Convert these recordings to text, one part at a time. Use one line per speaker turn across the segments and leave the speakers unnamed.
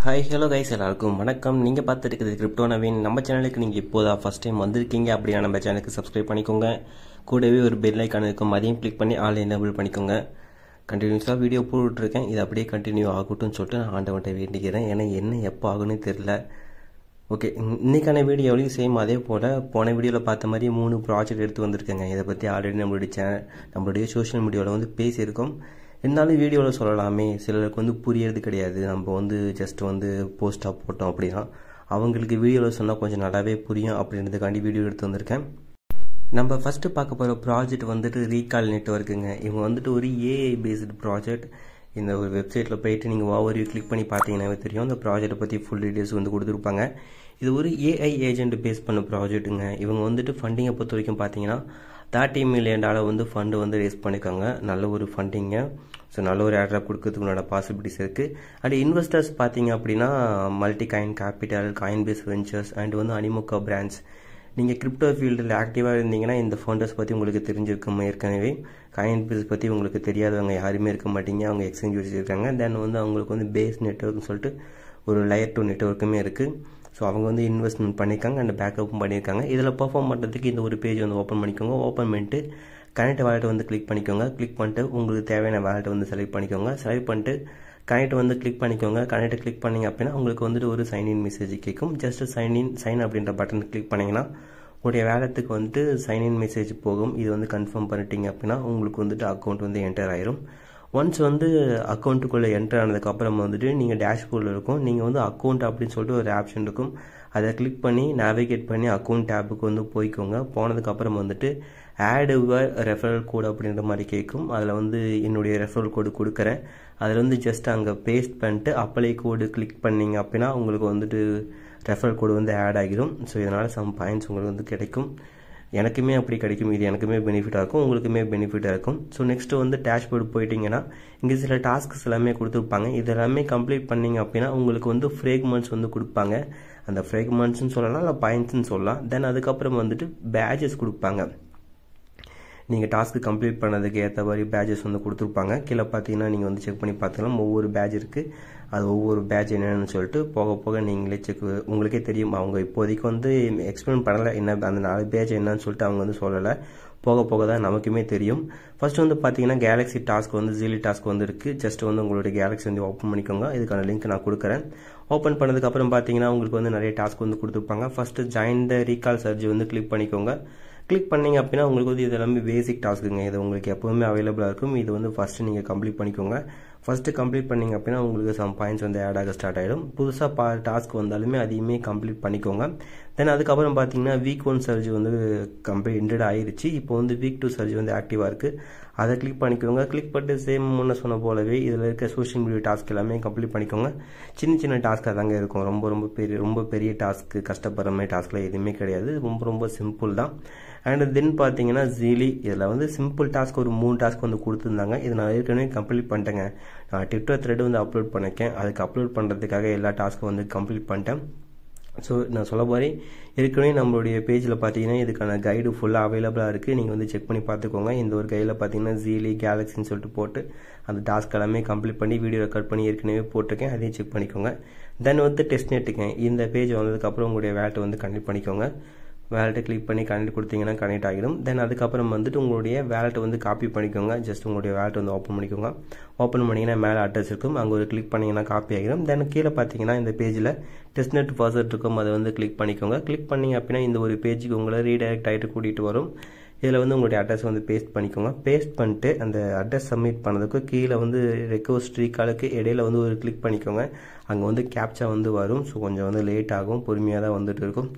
Hi hello guys, எல்லாருக்கும் வணக்கம். நீங்கள் பார்த்துட்டு கிரிப்டோ நவீன். நம்ம சேனலுக்கு நீங்கள் இப்போதான் ஃபஸ்ட் டைம் வந்திருக்கீங்க அப்படின்னா நம்ம சேனலுக்கு சப்ஸ்கிரைப் பண்ணிக்கோங்க. கூடவே ஒரு பெல் ஐக்கான் இருக்கும், அதையும் கிளிக் பண்ணி ஆல் எனேபிள் பண்ணிக்கோங்க. கண்டினியூஸாக வீடியோ போட்டுட்ருக்கேன், இது அப்படியே கண்டினியூ ஆகட்டும்னு சொல்லிட்டு நான் ஆண்டவன்ட்ட வேண்டிக்கிறேன். ஏன்னா என்ன எப்போ ஆகுன்னு தெரில. ஓகே, இன்றைக்கான வீடியோவிலையும் சேம் அதே போல் போன வீடியோவில் பார்த்த மாதிரி 3 ப்ராஜெக்ட் எடுத்து வந்திருக்கேங்க. இதை பற்றி ஆல்ரெடி நம்மளுடைய சோஷியல் மீடியாவில் வந்து பேசியிருக்கோம். இருந்தாலும் வீடியோவில் சொல்லலாமே, சிலருக்கு புரியறது கிடையாது. நம்ம ஜஸ்ட் போஸ்ட்டாக போட்டோம் அப்படின்னா அவங்களுக்கு வீடியோவில் சொன்னால் கொஞ்சம் நல்லாவே புரியும் அப்படின்றதுக்காண்டி வீடியோ எடுத்து வந்திருக்கேன். நம்ம ஃபஸ்ட்டு பார்க்க போகிற ப்ராஜெக்ட் ரீகால் நெட்வொர்க்குங்க. இவங்க ஒரு ஏஐ பேஸ்டு ப்ராஜெக்ட். இந்த ஒரு வெப்சைட்டில் போயிட்டு நீங்கள் ஓவர்வியூ கிளிக் பண்ணி பார்த்தீங்கன்னாவே தெரியும். அந்த ப்ராஜெக்ட்டை பற்றி ஃபுல் டீட்டெயில்ஸ் கொடுத்துருப்பாங்க. இது ஒரு ஏஐ ஏஜென்ட் பேஸ் பண்ண ப்ராஜெக்ட்டுங்க. இவங்க ஃபண்டிங்கை பொறுத்த வரைக்கும் பார்த்தீங்கன்னா $30 மில்லியன் ஃபண்டு ரேஸ் பண்ணியிருக்காங்க. நல்ல ஒரு ஃபண்டிங்க. ஸோ நல்ல ஒரு ஏர்ட்ராப் கொடுக்கறதுக்கு உண்டான பாசிபிலிட்டிஸ் இருக்குது. அண்ட் இன்வெஸ்டர்ஸ் பார்த்தீங்க அப்படின்னா Multicoin capital, Coinbase ventures and Animoca brands. நீங்கள் கிரிப்டோ ஃபீல்டில் ஆக்டிவாக இருந்தீங்கன்னா இந்த ஃபண்டர்ஸ் பற்றி உங்களுக்கு தெரிஞ்சிருக்கும். ஏற்கனவே காயின் பேஸ் பற்றி உங்களுக்கு தெரியாதவங்க யாருமே இருக்க மாட்டீங்க. அவங்க எக்ஸ்சேஞ்ச் வச்சுருக்காங்க. தென் அவங்களுக்கு பேஸ் நெட்வொர்க்னு சொல்லிட்டு ஒரு லேயர் 2 நெட்வொர்க்குமே இருக்குது. ஸோ அவங்க இன்வெஸ்ட்மெண்ட் பண்ணியிருக்காங்க அண்ட் பேக்கப்பும் பண்ணியிருக்காங்க. இதில் பர்ஃபார்ம் பண்ணுறதுக்கு இந்த ஒரு பேஜ் ஓப்பன் பண்ணிக்கோங்க. ஓப்பன் பண்ணிட்டு கனெக்ட் வாலெட்டை கிளிக் பண்ணிக்கோங்க. கிளிக் பண்ணிட்டு உங்களுக்கு தேவையான வாலெட்டை செலக்ட் பண்ணிக்கோங்க. செலக்ட் பண்ணிட்டு கனெக்ட் கிளிக் பண்ணிக்கோங்க. கனெக்ட் கிளிக் பண்ணிங்க அப்படின்னா உங்களுக்கு ஒரு சைன்இன் மெசேஜ் கேட்கும். ஜஸ்ட் சைன் அப்படின்ற பட்டன் கிளிக் பண்ணிங்கன்னா உங்களுடைய வேலெட்டுக்கு சைன்இன் மெசேஜ் போகும். இது கன்ஃபார்ம் பண்ணிட்டீங்க அப்படின்னா உங்களுக்கு அக்கௌண்ட் என்டர் ஆயிரும். ஒன்ஸ் அக்கௌண்ட்டுக்குள்ளே என்டர் ஆனதுக்கப்புறம் நீங்கள் டேஷ்போர்டில் இருக்கும். நீங்கள் அக்கௌண்ட் அப்படின்னு சொல்லிட்டு ஒரு ஆப்ஷன் இருக்கும். அதை கிளிக் பண்ணி நேவிகேட் பண்ணி அக்கௌண்ட் டேப்புக்கு போய்க்கோங்க. போனதுக்கப்புறம் ஆட் யுவர் ரெஃபரல் கோடு அப்படின்ற மாதிரி கேட்கும். அதில் என்னுடைய ரெஃபரல் கோடு கொடுக்குறேன். அதில் ஜஸ்ட் அங்கே பேஸ்ட் பண்ணிட்டு அப்ளை கோடு கிளிக் பண்ணிங்க அப்படின்னா உங்களுக்கு ரெஃபரல் கோடு ஆட் ஆகிடும். ஸோ இதனால் சம் பாயிண்ட்ஸ் உங்களுக்கு கிடைக்கும். எனக்குமே அப்படி கிடைக்கும். இது எனக்குமே பெனிஃபிட்டாக இருக்கும், உங்களுக்குமே பெனிஃபிட்டாக இருக்கும். ஸோ நெக்ஸ்ட்டு டேஷ்போர்டு போயிட்டீங்கன்னா இங்கே சில டாஸ்க்ஸ் எல்லாமே கொடுத்துருப்பாங்க. இது எல்லாமே கம்ப்ளீட் பண்ணிங்க அப்படின்னா உங்களுக்கு ஃப்ரேக்மெண்ட்ஸ் கொடுப்பாங்க. அந்த ஃப்ரேக்மெண்ட்ஸ்னு சொல்லலாம், இல்லை பாயிண்ட்ஸ்னு சொல்லலாம். தென் அதுக்கப்புறம் பேட்சஸ் கொடுப்பாங்க. நீங்கள் டாஸ்க்கு கம்ப்ளீட் பண்ணதுக்கு ஏற்ற மாதிரி பேட்சஸ் கொடுத்துருப்பாங்க. கீழே பார்த்தீங்கன்னா நீங்கள் செக் பண்ணி பார்த்துக்கலாம். ஒவ்வொரு பேட்ச் இருக்குது. அது ஒவ்வொரு பேட்ச் என்னென்னு சொல்லிட்டு போக போக நீங்களே உங்களுக்கே தெரியும். அவங்க இப்போதைக்கு எக்ஸ்பிளைன் பண்ணலை என்ன அந்த 4 பேட்ச் என்னன்னு சொல்லிட்டு அவங்க சொல்லலை. போக போக தான் நமக்குமே தெரியும். ஃபர்ஸ்ட் பார்த்தீங்கன்னா கேலக்ஸி டாஸ்க் ஜீலி டாஸ்க் இருக்குது. ஜஸ்ட் உங்களுடைய கேலக்ஸி ஓப்பன் பண்ணிக்கோங்க. இதுக்கான லிங்க் நான் கொடுக்குறேன். ஓப்பன் பண்ணதுக்கப்புறம் பார்த்தீங்கன்னா உங்களுக்கு நிறைய டாஸ்க் கொடுத்துருப்பாங்க. First join the recall surge click பண்ணிக்கோங்க. கிளிக் பண்ணிங்க அப்படின்னா உங்களுக்கு இது எல்லாமே பேசிக் டாஸ்க்குங்க. இது உங்களுக்கு எப்போவுமே அவைலபிளாக இருக்கும். இது ஃபஸ்ட்டு நீங்கள் கம்ப்ளீட் பண்ணிக்கோங்க. ஃபஸ்ட்டு கம்ப்ளீட் பண்ணிங்க அப்படின்னா உங்களுக்கு சம் பாயிண்ட்ஸ் ஆட் ஆக ஸ்டார்ட் ஆகிடும். புதுசாக டாஸ்க் வந்தாலுமே அதையுமே கம்ப்ளீட் பண்ணிக்கோங்க. தென் அதுக்கப்புறம் பார்த்தீங்கன்னா வீக் 1 சர்ஜ் கம்ப்ளீட் ஆயிடுச்சு. இப்போ வீக் 2 சர்ஜ் ஆக்டிவாக இருக்குது. அதை கிளிக் பண்ணிக்கோங்க. கிளிக் பண்ணிட்டு சேம் முன்ன சொன்ன போலவே இதில் இருக்க சோஷியல் மீடியா டாஸ்க் எல்லாமே கம்ப்ளீட் பண்ணிக்கோங்க. சின்ன சின்ன டாஸ்க்காக தாங்க இருக்கும். ரொம்ப பெரிய டாஸ்க்கு, கஷ்டப்படுற மாதிரி டாஸ்க்லாம் எதுவுமே கிடையாது. ரொம்ப சிம்பிள் தான். அண்ட் தென் பார்த்தீங்கன்னா ஜீலி இதில் சிம்பிள் டாஸ்க் ஒரு 3 டாஸ்க் கொடுத்துருந்தாங்க. இது நான் ஏற்கனவே கம்ப்ளீட் பண்ணிட்டேங்க. நான் ட்விட்டர் த்ரெட் அப்லோட் பண்ணியிருக்கேன். அதுக்கு அப்லோட் பண்ணுறதுக்காக எல்லா டாஸ்க்கும் கம்ப்ளீட் பண்ணிட்டேன். ஸோ நான் சொல்ல போகிறே ஏற்கனவே நம்மளுடைய பேஜில் பார்த்தீங்கன்னா இதுக்கான கைடு ஃபுல்லாக அவைலபிளாக இருக்குது. நீங்கள் செக் பண்ணி பார்த்துக்கோங்க. இந்த ஒரு கையில் பார்த்தீங்கன்னா ஜீலி கேலக்ஸின்னு சொல்லிட்டு போட்டு அந்த டாஸ்க் எல்லாமே கம்ப்ளீட் பண்ணி வீடியோ ரெக்கார்ட் பண்ணி ஏற்கனவே போட்டிருக்கேன். அதையும் செக் பண்ணிக்கோங்க. தென் டெஸ்ட் நெட்டுங்க. இந்த பேஜ் வந்ததுக்கப்புறம் உங்களுடைய வேலெட்டை கனெக்ட் பண்ணிக்கோங்க. வேலெட்டை கிளிக் பண்ணி கனெக்ட் கொடுத்தீங்கன்னா கனெக்ட் ஆகிடும். தென் அதுக்கப்புறம் உங்களுடைய வேலெட்டை காப்பி பண்ணிக்கோங்க. ஜஸ்ட் உங்களுடைய வேலெட் ஓப்பன் பண்ணிக்கோங்க. ஓப்பன் பண்ணிங்கன்னா மேலே அட்ரஸ் இருக்கும். அங்கே ஒரு கிளிக் பண்ணிங்கன்னா காப்பி ஆகிடும். தென் கீழே பார்த்தீங்கன்னா இந்த பேஜில் டெஸ்ட் நெட் ப்ராசர் இருக்கும். அதை கிளிக் பண்ணிக்கோங்க. கிளிக் பண்ணிங்க அப்படின்னா இந்த ஒரு பேஜுக்கு உங்களை ரீடைரக்ட் ஆகிட்டு கூட்டிகிட்டு வரும். இதில் உங்களுடைய அட்ரஸ் பேஸ்ட் பண்ணிக்கோங்க. பேஸ்ட் பண்ணிட்டு அந்த அட்ரஸ் சப்மிட் பண்ணதுக்கு கீழே ரெக்வஸ்ட் ரீகாலுக்கு இடையில ஒரு கிளிக் பண்ணிக்கோங்க. அங்கே கேப்சா வரும். ஸோ கொஞ்சம் லேட் ஆகும், பொறுமையாக தான் வந்துட்டு இருக்கும்.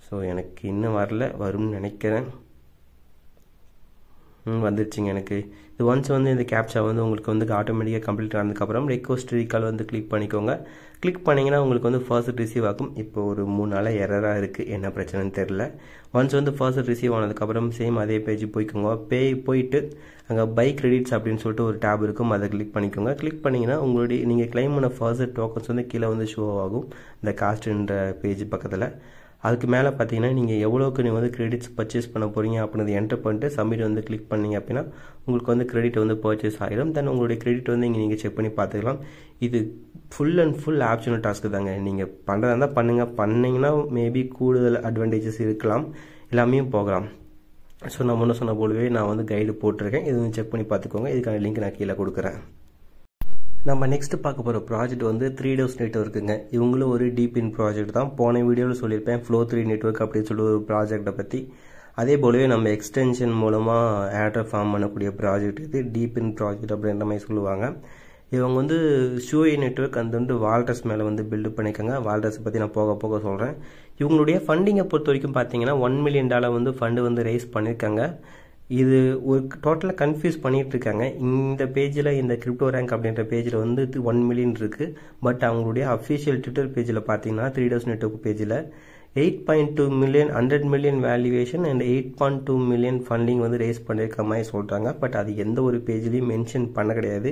ஸோ எனக்கு இன்னும் வரல, வரும்னு நினைக்கிறேன். வந்துருச்சுங்க எனக்கு. இது ஒன்ஸ் இந்த கேப்சா உங்களுக்கு ஆட்டோமேட்டிக்காக கம்ப்ளீட் ஆனதுக்கப்புறம் ரெக்வஸ்ட் ரீகால் கிளிக் பண்ணிக்கோங்க. கிளிக் பண்ணிங்கன்னா உங்களுக்கு ஃபர்ஸ்ட் ரிசீவ் ஆகும். இப்போ ஒரு 3 நாளாக எரராக இருக்குது, என்ன பிரச்சனைன்னு தெரில. ஒன்ஸ் ஃபர்ஸ்ட் ரிசீவ் ஆனதுக்கப்புறம் சேம் அதே பேஜ் போய்க்கோங்க. போயிட்டு அங்கே பை கிரெடிட்ஸ் அப்படின்னு சொல்லிட்டு ஒரு டேப் இருக்கும். அதை கிளிக் பண்ணிக்கோங்க. கிளிக் பண்ணிங்கன்னா நீங்கள் கிளைம் பண்ண ஃபர்ஸ்ட் டோக்கன்ஸ் கீழே ஷோ ஆகும் இந்த காஸ்ட்ன்ற பேஜ் பக்கத்தில். அதுக்கு மேலே பார்த்தீங்கன்னா நீங்கள் எவ்வளோக்கு நீங்கள் வந்து கிரெடிட்ஸ் பர்ச்சேஸ் பண்ண போகிறீங்க அப்படின்னு என்டர் பண்ணிட்டு சப்மிட் வந்து கிளிக் பண்ணிங்க அப்படின்னா உங்களுக்கு வந்து கிரெடிட் வந்து பர்ச்சேஸ் ஆகிடும். தென் உங்களுடைய கிரெடிட் வந்து இங்கே நீங்கள் செக் பண்ணி பார்த்துக்கலாம். இது full and full optional task தாங்க. நீங்கள் பண்ணுறதா இருந்தால் பண்ணுங்கள். பண்ணிங்கன்னா மேபி கூடுதல் அட்வான்டேஜஸ் இருக்கலாம், எல்லாமே போகலாம். ஸோ நான் முன்ன சொன்ன போலவே நான் வந்து கைடு போட்டிருக்கேன். இது வந்து செக் பண்ணி பார்த்துக்கோங்க. இதுக்கான லிங்க் நான் கீழே கொடுக்குறேன். நம்ம நெக்ஸ்ட் பார்க்க போகிற ப்ராஜெக்ட் வந்து 3DOS நெட்வொர்க்குங்க. இவங்களும் ஒரு டீப்-இன் ப்ராஜெக்ட் தான். போன வீடியோவில் சொல்லியிருப்பேன் Flow3 நெட்வொர்க் அப்படின்னு சொல்லி ஒரு ப்ராஜெக்டை பற்றி. அதே போலவே நம்ம எக்ஸ்டென்ஷன் மூலமாக ஆட்ரை ஃபார்ம் பண்ணக்கூடிய ப்ராஜெக்ட் இது டீப்-இன் ப்ராஜெக்ட் அப்படின்ற மாதிரி சொல்லுவாங்க. இவங்க வந்து ஷூஐ நெட்வொர்க் அந்த வந்து வால்டர்ஸ் மேலே வந்து பில்டு பண்ணிக்கோங்க. வால்டர்ஸை பற்றி நான் போக போக சொல்கிறேன். இவங்களுடைய ஃபண்டிங்கை பொறுத்த வரைக்கும் பார்த்தீங்கன்னா $1 million வந்து ஃபண்டு வந்து ரைஸ் பண்ணியிருக்காங்க. இது ஒரு டோட்டலாக கன்ஃபியூஸ் பண்ணிகிட்டு இருக்காங்க. இந்த பேஜில் இந்த கிரிப்டோ ரேங்க் அப்படின்ற பேஜில் வந்து 1 million இருக்குது. பட் அவங்களுடைய அஃபிஷியல் ட்விட்டர் பேஜில் பார்த்தீங்கன்னா 3DOS நெட்வொர்க் பேஜில் 8.2 million 100 million valuation and 8.2 million funding வந்து ரேஸ் பண்ணியிருக்க மாதிரி சொல்கிறாங்க. பட் அது எந்த ஒரு பேஜ்லையும் மென்ஷன் பண்ண கிடையாது,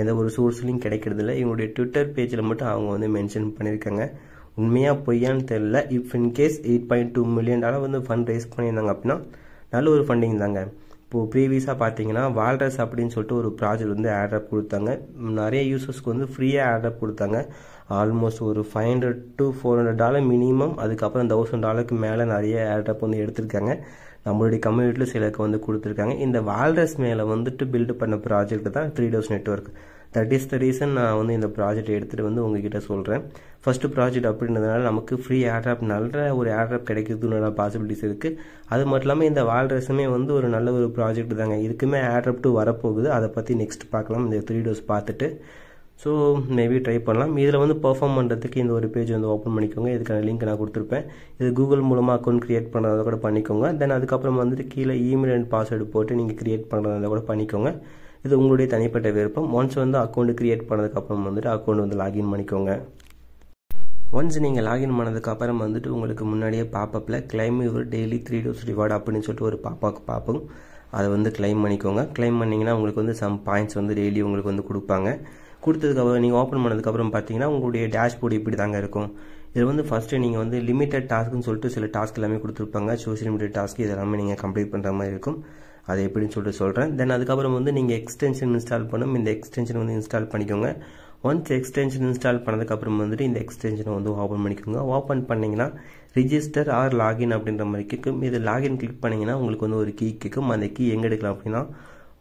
எந்த ஒரு சோர்ஸ்லையும் கிடைக்கிறது இல்லை. இவங்களுடைய ட்விட்டர் பேஜில் மட்டும் அவங்க வந்து மென்ஷன் பண்ணியிருக்காங்க. உண்மையாக பொய்யான்னு தெரியல. இஃப் இன்கேஸ் 8.2 million வந்து ஃபண்ட் ரேஸ் பண்ணியிருந்தாங்க அப்படின்னா நல்ல ஒரு ஃபண்டிங் தாங்க. இப்போது ப்ரீவியஸாக பார்த்தீங்கன்னா வால்டர்ஸ் அப்படின்னு சொல்லிட்டு ஒரு ப்ராஜெக்ட் வந்து ஆட்ரப் கொடுத்தாங்க. நிறைய யூசர்ஸ்க்கு வந்து ஃப்ரீயாக ஆட்ரப் கொடுத்தாங்க. ஆல்மோஸ்ட் ஒரு $500 to $400 மினிமம். அதுக்கப்புறம் $1000 மேலே நிறைய ஆட்ரப் வந்து எடுத்திருக்காங்க. நம்மளுடைய கம்யூனிட்டியில் சிலருக்கு வந்து கொடுத்துருக்காங்க. இந்த வால்டர்ஸ் மேலே வந்துட்டு பில்டு பண்ண ப்ராஜெக்ட் தான் 3DOS network. That is the reason நான் வந்து இந்த ப்ராஜெக்ட் எடுத்துகிட்டு வந்து உங்ககிட்ட சொல்கிறேன். ஃபஸ்ட்டு ப்ராஜெக்ட் அப்படின்றதுனால நமக்கு ஃப்ரீ ஆட்ராப் நல்ல ஒரு ஆட்ராப் கிடைக்கிறதுன்னு பாசிபிலிட்டிஸ் இருக்குது. அது மட்டும் இல்லாமல் இந்த வால்டர்ஸுமே வந்து ஒரு நல்ல ஒரு ப்ராஜெக்ட் தாங்க. இதுக்குமே ஆட்ராப் 2 வரப்போகுது. அதை பற்றி நெக்ஸ்ட் பார்க்கலாம் இந்த 3DOS பார்த்துட்டு. ஸோ மேபி ட்ரை பண்ணலாம். இதில் வந்து பெர்ஃபார்ம் பண்ணுறதுக்கு இந்த ஒரு பேஜ் வந்து ஓப்பன் பண்ணிக்கோங்க. இதுக்கான லிங்க் நான் கொடுத்துருப்பேன். இது கூகுள் மூலமாக அக்கௌண்ட் க்ரியேட் பண்ணுறதை கூட பண்ணிக்கோங்க. தென் அதுக்கப்புறம் வந்துட்டு கீழே இமெயில் அண்ட் பாஸ்வேர்டு போட்டு நீங்கள் க்ரியேட் பண்ணுறதை கூட பண்ணிக்கோங்க. இது உங்களுடைய தனிப்பட்ட விருப்பம். ஒன்ஸ் வந்து அக்கௌண்ட் க்ரியேட் பண்ணதுக்கப்புறம் வந்துட்டு அக்கௌண்ட் வந்து லாகின் பண்ணிக்கோங்க. ஒன்ஸ் நீங்கள் லாகின் பண்ணதுக்கப்புறம் வந்துட்டு உங்களுக்கு முன்னாடியே பாப்பப்பில் claim your daily 3DOS reward அப்படின்னு சொல்லிட்டு ஒரு பார்ப்போம். அதை வந்து கிளைம் பண்ணிக்கோங்க. கிளைம் பண்ணிங்கன்னா உங்களுக்கு வந்து சம் பாயிண்ட்ஸ் வந்து டெய்லி உங்களுக்கு வந்து கொடுப்பாங்க. கொடுத்ததுக்கப்புறம் நீங்கள் ஓப்பன் பண்ணதுக்கப்புறம் பார்த்தீங்கன்னா உங்களுடைய டேஷ்போர்டு இப்படி தாங்க இருக்கும். இதில் வந்து ஃபஸ்ட்டு நீங்கள் வந்து லிமிட்டட் டாஸ்க்குன்னு சொல்லிட்டு சில டாஸ்க் எல்லாமே கொடுத்துருப்பாங்க. சோஷியல் மீடியா டாஸ்க் இதெல்லாமே நீங்கள் கம்ப்ளீட் பண்ணுற மாதிரி இருக்கும். அது எப்படின்னு சொல்லிட்டு சொல்கிறேன். தென் அதுக்கப்புறம் வந்து நீங்கள் எக்ஸ்டென்ஷன் இன்ஸ்டால் பண்ணணும். இந்த எக்ஸ்டென்ஷன் வந்து இன்ஸ்டால் பண்ணிக்கோங்க. ஒன்ஸ் எக்ஸ்டென்ஷன் இன்ஸ்டால் பண்ணதுக்கப்புறம் வந்துட்டு இந்த எக்ஸ்டென்ஷனை வந்து ஓப்பன் பண்ணிக்கோங்க. ஓப்பன் பண்ணிங்கன்னா ரிஜிஸ்டர் ஆர் லாகின் அப்படின்ற மாதிரி கேட்கும். இது லாகின் கிளிக் பண்ணிங்கன்னா உங்களுக்கு வந்து ஒரு கீ கேட்கும். அந்த கீ எங்கே எடுக்கலாம் அப்படின்னா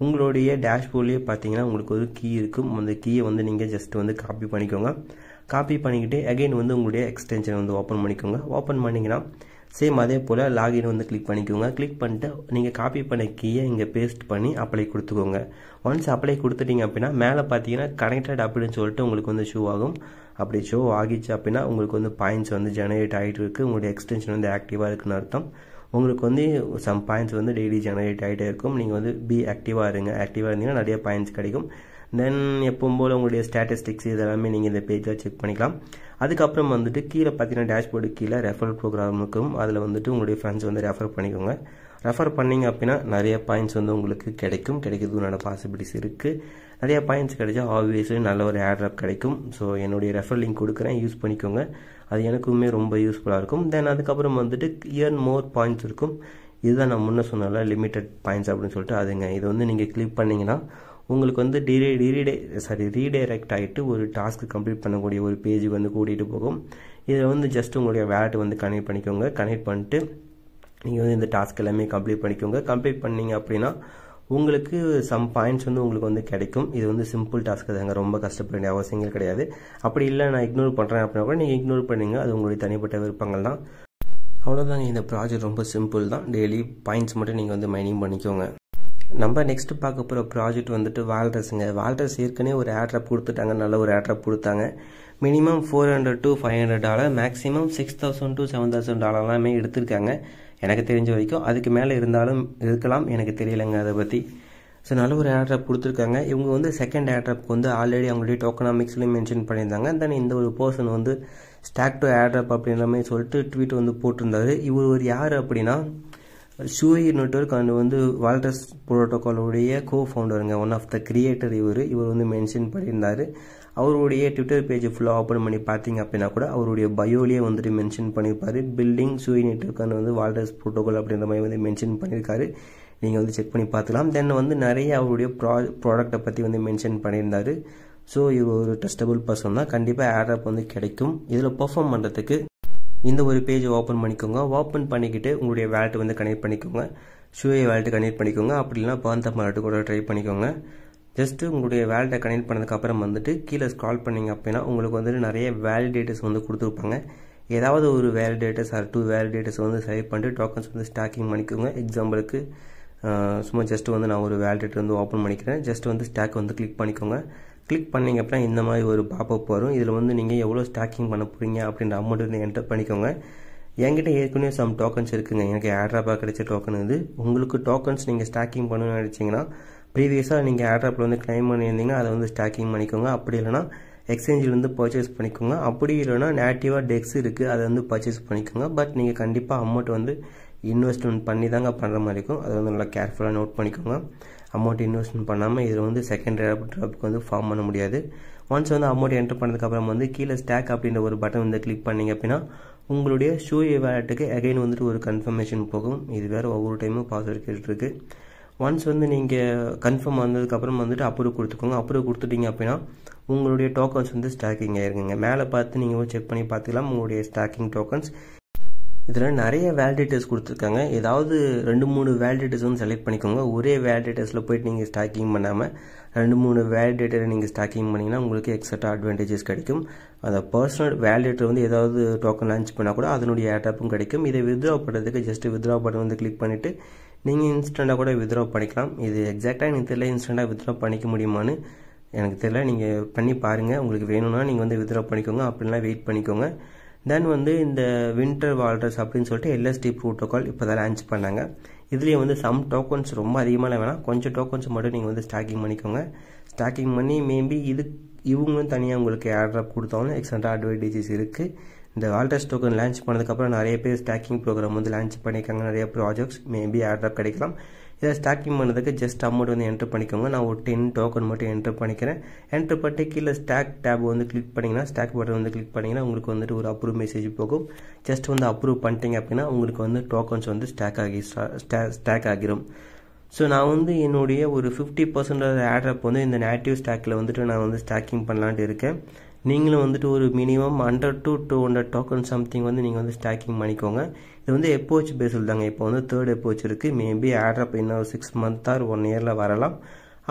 உங்களுடைய டேஷ்போர்ட்லேயே பார்த்தீங்கன்னா உங்களுக்கு ஒரு கீ இருக்கும். அந்த கீயை வந்து நீங்கள் ஜஸ்ட் வந்து காப்பி பண்ணிக்கோங்க. காப்பி பண்ணிக்கிட்டு அகைன் வந்து உங்களுடைய எக்ஸ்டென்ஷனை வந்து ஓப்பன் பண்ணிக்கோங்க. ஓப்பன் பண்ணிங்கன்னா சேம் அதே போல் லாகின் வந்து கிளிக் பண்ணிக்கோங்க. கிளிக் பண்ணிட்டு நீங்கள் காப்பி பண்ண கீயை இங்கே பேஸ்ட் பண்ணி அப்ளை கொடுத்துக்கோங்க. ஒன்ஸ் அப்ளை கொடுத்துட்டீங்க அப்படின்னா மேலே பார்த்தீங்கன்னா கனெக்டட் அப்படின்னு சொல்லிட்டு உங்களுக்கு வந்து ஷோ ஆகும். அப்படி ஷோ ஆகிச்சு அப்படின்னா உங்களுக்கு வந்து பாயிண்ட்ஸ் வந்து ஜெனரேட் ஆகிட்டு இருக்குது. உங்களுடைய எக்ஸ்டென்ஷன் வந்து ஆக்டிவாக இருக்குன்னு அர்த்தம். உங்களுக்கு வந்து சம் பாயிண்ட்ஸ் வந்து டெய்லி ஜெனரேட் ஆகிட்டே இருக்கும். நீங்கள் வந்து ஆக்டிவாக இருங்க. ஆக்டிவாக இருந்தீங்கன்னா நிறைய பாயிண்ட்ஸ் கிடைக்கும். தென் எப்பவும் போல் உங்களுடைய ஸ்டாட்டிஸ்டிக்ஸ் இதெல்லாமே நீங்கள் இந்த பேஜில் செக் பண்ணிக்கலாம். அதுக்கப்புறம் வந்துட்டு கீழே பார்த்தீங்கன்னா டேஷ்போர்டு கீழே ரெஃபரல் ப்ரோக்ராம் இருக்கும். அதில் வந்துட்டு உங்களுடைய ஃப்ரெண்ட்ஸ் வந்து ரெஃபர் பண்ணிக்கோங்க. ரெஃபர் பண்ணிங்க அப்படின்னா நிறைய பாயிண்ட்ஸ் வந்து உங்களுக்கு கிடைக்கிறதுக்கான பாசிபிலிட்டிஸ் இருக்குது. நிறைய பாயிண்ட்ஸ் கிடைச்சா ஆப்வியஸ்லி நல்ல ஒரு ஆட்ராப் கிடைக்கும். ஸோ என்னுடைய ரெஃபர் லிங்க் கொடுக்குறேன், யூஸ் பண்ணிக்கோங்க. அது எனக்குமே ரொம்ப யூஸ்ஃபுல்லாக இருக்கும். தென் அதுக்கப்புறம் வந்துட்டு இயர்ன் மோர் பாயிண்ட்ஸ் இருக்கும். இதுதான் நான் முன்னே சொன்னால லிமிட்டட் பாயிண்ட்ஸ் அப்படின்னு சொல்லிட்டு அதுங்க. இது வந்து நீங்கள் கிளிக் பண்ணிங்கன்னா உங்களுக்கு வந்து ரீடைரக்ட் ஆகிட்டு ஒரு டாஸ்க்கு கம்ப்ளீட் பண்ணக்கூடிய ஒரு பேஜுக்கு வந்து கூட்டிகிட்டு போகும். இதில் வந்து ஜஸ்ட் உங்களுடைய வேலெட் வந்து கனெக்ட் பண்ணிக்கோங்க. கனெக்ட் பண்ணிட்டு நீங்கள் வந்து இந்த டாஸ்க் எல்லாமே கம்ப்ளீட் பண்ணிக்கோங்க. கம்ப்ளீட் பண்ணிங்க அப்படின்னா உங்களுக்கு சம் பாயிண்ட்ஸ் வந்து உங்களுக்கு வந்து கிடைக்கும். இது வந்து சிம்பிள் டாஸ்க் தாங்க, ரொம்ப கஷ்டப்பட வேண்டிய அவசியங்கள் கிடையாது. அப்படி இல்லை நான் இக்னோர் பண்ணுறேன் அப்படின்னா கூட நீங்கள் இக்னோர் பண்ணுங்க. அது உங்களுடைய தனிப்பட்ட விருப்பங்கள் தான். அவ்வளோதாங்க. இந்த ப்ராஜெக்ட் ரொம்ப சிம்பிள் தான். டெய்லி பாயிண்ட்ஸ் மட்டும் நீங்கள் வந்து மைனிங் பண்ணிக்கோங்க. நம்ம நெக்ஸ்ட் பார்க்க போகிற ப்ராஜெக்ட் வந்துட்டு வால்டர்ஸுங்க. வால்டர்ஸ் ஏற்கனவே ஒரு ஆட்ராப் கொடுத்துட்டாங்க, நல்ல ஒரு ஆட்ராப் கொடுத்தாங்க. மினிமம் $400 to $500, மேக்ஸிமம் $6,000 to $7,000 எடுத்திருக்காங்க எனக்கு தெரிஞ்ச வரைக்கும். அதுக்கு மேலே இருந்தாலும் இருக்கலாம், எனக்கு தெரியலைங்க அதை பற்றி. ஸோ நல்ல ஒரு ஆட்ராப் கொடுத்துருக்காங்க. இவங்க வந்து செகண்ட் ஆட்ராப்க்கு வந்து ஆல்ரெடி அவங்களுடைய டோக்கனாமிக்ஸ்லையும் மென்ஷன் பண்ணியிருந்தாங்க. தென் இந்த ஒரு பர்சன் வந்து ஸ்டாக் டு ஆட்ராப் அப்படின்ற மாதிரி சொல்லிட்டு ட்வீட் வந்து போட்டிருந்தாரு. இவர் ஒரு யார் அப்படின்னா ஷூஐ நெட்வொர்க் அண்ட் வந்து வால்டர்ஸ் புரோட்டோக்காலுடைய கோ ஃபவுண்டருங்க, ஒன் ஆஃப் த கிரியேட்டர். இவர் வந்து மென்ஷன் பண்ணியிருந்தார். அவருடைய ட்விட்டர் பேஜ் ஃபுல்லாக ஓப்பன் பண்ணி பார்த்தீங்க அப்படின்னா கூட அவருடைய பயோலேயே வந்துட்டு மென்ஷன் பண்ணியிருப்பாரு. பில்டிங் சூய் நெட்வொர்க்கான வந்து வால்டர்ஸ் ப்ரோட்டோகால் அப்படின்ற மாதிரி வந்து மென்ஷன் பண்ணியிருக்காரு. நீங்கள் வந்து செக் பண்ணி பார்த்துக்கலாம். தென் வந்து நிறைய அவருடைய ப்ராடக்ட்டை பற்றி வந்து மென்ஷன் பண்ணியிருந்தாரு. ஸோ இவர் ஒரு ட்ரஸ்டபுள் பர்சன் தான். கண்டிப்பாக ஏர்ட்ராப் வந்து கிடைக்கும். இதில் பெர்ஃபார்ம் பண்ணுறதுக்கு இந்த ஒரு பேஜ் ஓப்பன் பண்ணிக்கோங்க. ஓப்பன் பண்ணிக்கிட்டு உங்களுடைய வேலெட் வந்து கனெக்ட் பண்ணிக்கோங்க. ஷூஏ வேலெட் கனெக்ட் பண்ணிக்கோங்க. அப்படி இல்லைனா பாந்தம் வேலெட் கூட ட்ரை பண்ணிக்கோங்க. ஜஸ்ட்டு உங்களுடைய வேலெட்டை கனெக்ட் பண்ணதுக்கப்புறம் வந்துட்டு கீழே ஸ்க்ரால் பண்ணிங்க அப்படின்னா உங்களுக்கு வந்துட்டு நிறைய வேலிடேட்டர்ஸ் வந்து கொடுத்துருப்பாங்க. ஏதாவது ஒரு வேலிடேட்டர்ஸ் ஆர் 2 வேலிடேட்டர்ஸ் வந்து செலக்ட் பண்ணிட்டு டோக்கன்ஸ் வந்து ஸ்டாக்கிங் பண்ணிக்கோங்க. எக்ஸாம்பிளுக்கு சும்மா ஜஸ்ட் வந்து நான் ஒரு வேலிடேட்டர் வந்து ஓப்பன் பண்ணிக்கிறேன். ஜஸ்ட் வந்து ஸ்டாக் வந்து கிளிக் பண்ணிக்கோங்க. கிளிக் பண்ணிங்க அப்படின்னா இந்த மாதிரி ஒரு பாப்பப் வரும். இதில் வந்து நீங்கள் எவ்வளோ ஸ்டாக்கிங் பண்ண போகிறீங்க அப்படின்ற அமௌண்ட் வந்து என்டர் பண்ணிக்கோங்க. என்கிட்ட ஏற்கனவே சம் டோக்கன்ஸ் இருக்குங்க. எனக்கு ஏர்ட்ராப்பாக கிடைச்ச டோக்கன் இது. உங்களுக்கு டோக்கன்ஸ் நீங்கள் ஸ்டாக்கிங் பண்ணணும்னு நினச்சிங்கன்னா ப்ரீவியஸாக நீங்கள் ஏர்ட்ராப்பில் வந்து கிளைம் பண்ணியிருந்தீங்கன்னா அதை வந்து ஸ்டாக்கிங் பண்ணிக்கோங்க. அப்படி இல்லைனா எக்ஸ்சேஞ்சிலேருந்து பர்ச்சேஸ் பண்ணிக்கோங்க. அப்படி இல்லைனா நேட்டிவாக டெக்ஸ் இருக்குது, அதை வந்து பர்ச்சேஸ் பண்ணிக்கோங்க. பட் நீங்கள் கண்டிப்பாக அமௌண்ட் வந்து இன்வெஸ்ட்மெண்ட் பண்ணி தாங்க பண்ணுற மாதிரி இருக்கும். அதை வந்து நல்லா கேர்ஃபுல்லாக நோட் பண்ணிக்கோங்க. அமௌண்ட் இன்வெஸ்ட்மெண்ட் பண்ணாமல் இதில் வந்து செகண்ட் ட்ராப்புக்கு வந்து ஃபார்ம் பண்ண முடியாது. ஒன்ஸ் வந்து அமௌண்ட் என்டர் பண்ணதுக்கப்புறம் வந்து கீழே ஸ்டாக் அப்படின்ற ஒரு பட்டன் வந்து கிளிக் பண்ணிங்க அப்படின்னா உங்களுடைய ஷூஏ வேலெட்டுக்கு அகைன் வந்துட்டு ஒரு கன்ஃபர்மேஷன் போகும். இது வேறு ஒவ்வொரு டைமும் பாஸ்வேர்டு கேட்டுருக்கு. ஒன்ஸ் வந்து நீங்கள் கன்ஃபார்ம் வந்ததுக்கப்புறம் வந்துட்டு அப்ரூவ் கொடுத்துக்கோங்க. அப்ரூவ் கொடுத்துட்டீங்க அப்படின்னா உங்களுடைய டோக்கன்ஸ் வந்து ஸ்டாக்கிங் ஆயிருக்குங்க. மேலே பார்த்து நீங்கள் செக் பண்ணி பார்த்துக்கலாம் உங்களுடைய ஸ்டாக்கிங் டோக்கன்ஸ். இதில் நிறைய வேலிடேட்டர்ஸ் கொடுத்துருக்காங்க. ஏதாவது 2-3 வேலிடேட்டர்ஸ் வந்து செலக்ட் பண்ணிக்கோங்க. ஒரே வேலிடேட்டர்ஸில் போய்ட்டு நீங்கள் ஸ்டாக்கிங் பண்ணாமல் 2-3 வேலிடேட்டரை நீங்கள் ஸ்டாக்கிங் பண்ணிங்கன்னா உங்களுக்கு எக்ஸ்ட்ரா அட்வான்டேஜஸ் கிடைக்கும். அந்த பர்சனல் வேலிடேட்டர் வந்து ஏதாவது டோக்கன் லான்ச் பண்ணால் கூட அதனுடைய ஏர்ட்ராப்பும் கிடைக்கும். இதை வித்ட்ரா பண்ணுறதுக்கு ஜஸ்ட் வித்ட்ரா பட்டன் வந்து கிளிக் பண்ணிவிட்டு நீங்கள் இன்ஸ்டண்ட்டாக கூட வித்ட்ரா பண்ணிக்கலாம். இது எக்ஸாக்டாக எனக்கு தெரியல இன்ஸ்டண்ட்டாக வித்ட்ரா பண்ணிக்க முடியுமான்னு எனக்கு தெரியல. நீங்கள் பண்ணி பாருங்கள். உங்களுக்கு வேணும்னா நீங்கள் வந்து வித்ட்ரா பண்ணிக்கோங்க. அப்படின்னா வெயிட் பண்ணிக்கோங்க. தென் வந்து இந்த வின்டர் வால்டர்ஸ் அப்படின்னு சொல்லிட்டு LSD ப்ரோட்டோகால் இப்போ தான் லான்ச் பண்ணாங்க. இதுலேயே வந்து சம் டோக்கன்ஸ் ரொம்ப அதிகமாக வேணாம், கொஞ்சம் டோக்கன்ஸ் மட்டும் நீங்கள் வந்து ஸ்டாக்கிங் பண்ணிக்கோங்க. ஸ்டாக்கிங் பண்ணி மேபி இவங்களும் தனியாக உங்களுக்கு ஏர்ட்ராப் கொடுத்தாலும் எக்ஸ்ட்ரா அட்வான்டேஜஸ் இருக்குது. இந்த வால்டர்ஸ் டோக்கன் லான்ச் பண்ணதுக்கப்புறம் நிறைய பேர் ஸ்டாக்கிங் ப்ரோக்ராம் வந்து லான்ச் பண்ணியிருக்காங்க. நிறைய ப்ராஜெக்ட்ஸ் மேபி ஏர்ட்ராப் கிடைக்கலாம். இதை ஸ்டாக்கிங் பண்ணதுக்கு ஜஸ்ட் அமௌண்ட் வந்து என்டர் பண்ணிக்கோங்க. நான் ஒரு 10 டோக்கன் மட்டும் என்டர் பண்ணிக்கிறேன். என்டர் பண்ணிட்டு கீழே ஸ்டாக் டேப் வந்து கிளிக் பண்ணிங்கன்னா ஸ்டாக் பட்டன் வந்து கிளிக் பண்ணிங்கன்னா உங்களுக்கு வந்துட்டு ஒரு அப்ரூவ் மெசேஜ் போகும். ஜஸ்ட் வந்து அப்ரூவ் பண்ணிட்டீங்க அப்படின்னா உங்களுக்கு வந்து டோக்கன்ஸ் வந்து ஸ்டாக் ஆகிரும். ஸோ நான் வந்து என்னுடைய ஒரு 50% ஏர்ட்ராப் வந்து இந்த நேட்டிவ் ஸ்டாக்கில் வந்துட்டு நான் வந்து ஸ்டாக்கிங் பண்ணலான்ட்டு இருக்கேன். நீங்களும் வந்துட்டு ஒரு மினிமம் 100 to 200 டோக்கன் சம்திங் வந்து நீங்கள் வந்து ஸ்டாக்கிங் பண்ணிக்கோங்க. இது வந்து எப்போச் பேஸில் தாங்க. இப்போ வந்து 3rd எப்போச் இருக்குது. மேபி ஏர்ட்ராப் இன்னும் 6 month or 1 year வரலாம்.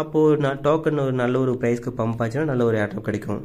அப்போது நான் டோக்கன் ஒரு நல்ல ஒரு ப்ரைஸ்க்கு பம்ப் ஆச்சுன்னா நல்ல ஒரு ஏர்ட்ராப் கிடைக்கும்.